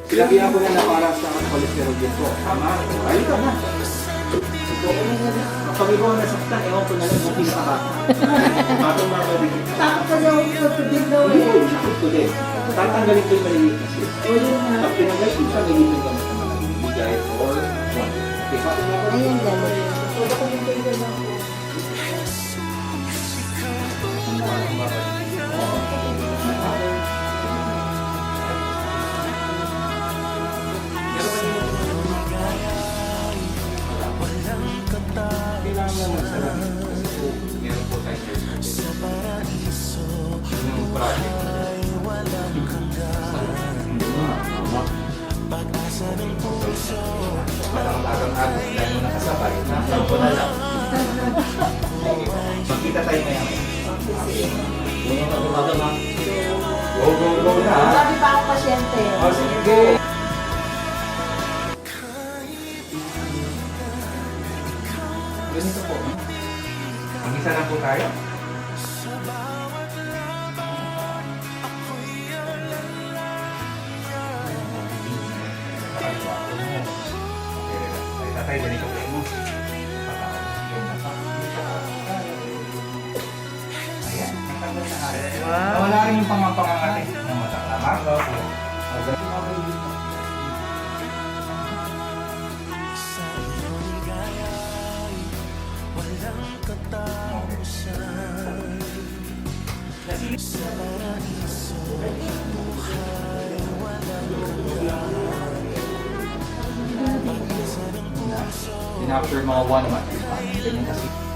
Sinabihan ko na para sa cholesterol din po. Tama. Ayun ka na. Pag ikaw nasaktan, ewan ko na lang kung pinakabata. Batong mabalik. Takot ka daw sa tubig daw eh. Oo, sakot ko din. Tatanggalin ko yung maliliit kasi. O yun nga. Pag pinanggal ko siya, nagiging gamot naman ang bigay or one. Okay, batong mabalik. Ayan galing. Wala ko yung pwede lang po. Batong mabalik. Kailangan mo magsalat kasi po, meron po tayo yung project. Parang agos dahil mo nakasabay, nakaroon ko na lang. Magkita tayo maya maya. Go, go, go na. Sabi pa ako pasyente. Oh, sige. Ganito po. Ang isa lang po tayo. Tatay, ganito po mo. Ayan, natanggal na natin. Wala rin yung pangapangangating ng mata. Tama? In after mga 1 month, ganyan kasi.